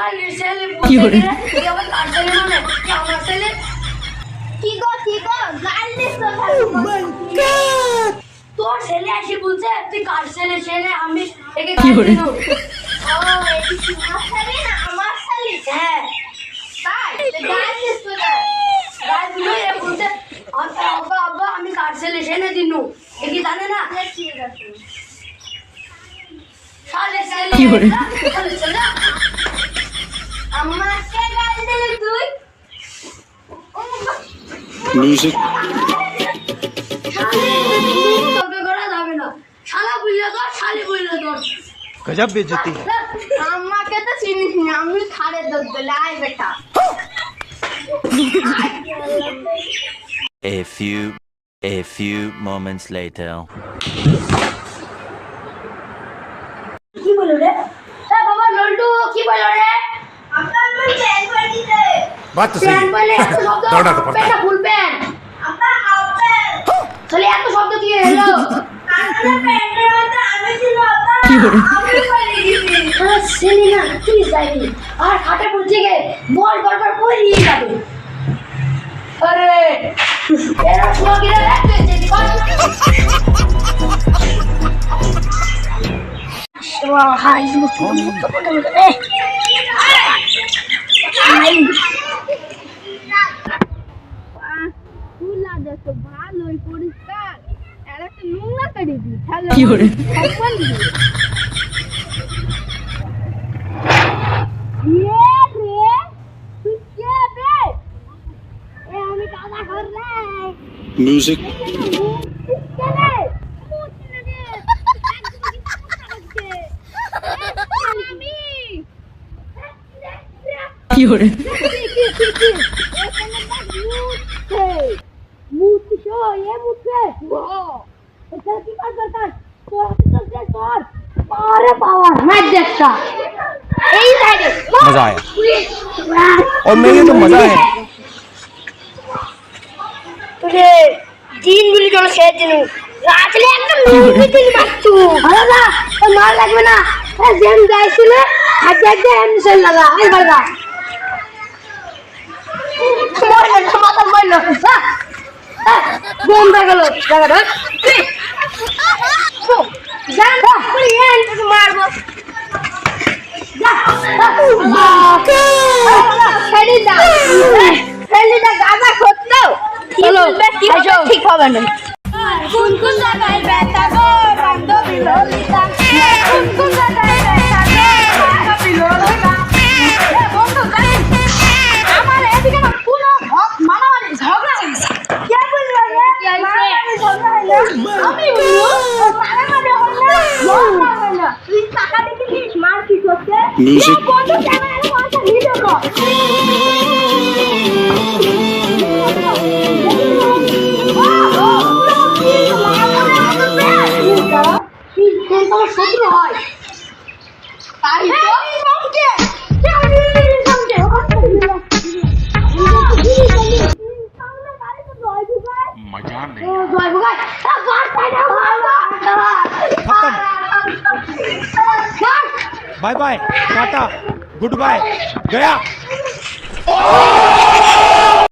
শালি ছেলে বলতে তুই আবার কার ছেলে মানে কি আমার ছেলে কি গো গাল দিস তো তোর ছেলে এসে বলছে তুই কার ছেলে ছেলে আমি একে গাল দিল ও এটি তোমার শালি না আমার শালি হ্যাঁ তাই গাল দিস তো গাল দিল এ বলছে আব্বা আব্বা আমি কার ছেলে ছেলে দিনু এ কি জানে না ঠিক আছে শালি ছেলে কি বলে? শালি ছেলে আমাকে গাল দিলি তুই Music. তবে করা যাবে না শালা বুঝলে তো শালি বুঝলে তো गजब बेइज्जती है আমাকে তো চিনিস না আমি খাড়ে দুধ দিলে আয় বেটা A few moments later. কি বলো রে এ বাবা লল্টু কি বলো রে আপনার মন প্যান করে দিতে बात तो প্যান বলে এত শব্দ दौड़ा तो पड़ता প্যানটা ফুল প্যান আপনার আপেল তাহলে এত শব্দ কি হলো আপনার প্যান্টের মধ্যে আমি ছিল আপনার কি বলে? আমি বলে দিছি ছেলে না তুই যাইনি আর খাটে পড়ছে গে বল বল পড়িয়ে যাবে আরে এরা শোয়া গিয়ে রাখতে যেতে হাই ফুলা দেখো ভালোই পরিষ্কার আর একটা নোংরা করে দিই তাহলে কি বলে? সম্মান দিই রে তুই কে রে এ আমি কাদা ঘর রে Music. কে রে মুতি না রে আমি की हो रहे मजा आया और मैं ये तो मजा है तीन गुली जोड़ खेल दिनू রাতলে একটা মুভি দিন বাচ্চু আলাদা তো মার লাগবে না জেম গাইছিল আগে আগে এমসেল লাগা আই বাগা মরলো মাথা মরলো বোম গেল জায়গা যা পুরি এন তোকে মারবো যা ফেলিদা গাদা খোঁজতো চলো ঠিক হবে না কোন কোন জায়গায় ব্যথা গো বান্ধবী ললিতা কোন কোন জায়গায় ব্যথা গো বান্ধবী ললিতা বন্ধু জানেন আমার এদিকে না পুরো মারামারি ঝগড়া হইছে কে বললো রে মারামারি ঝগড়া হইলো আমি বললো মারামারি হইলো ঝগড়া হইলো তুই টাকা দিছিস মার কি করতে Music. কোন জায়গায় পয়সা নিয়ে যাবো শত্রু হয় তাই मजा नहीं bye bye tata good bye गया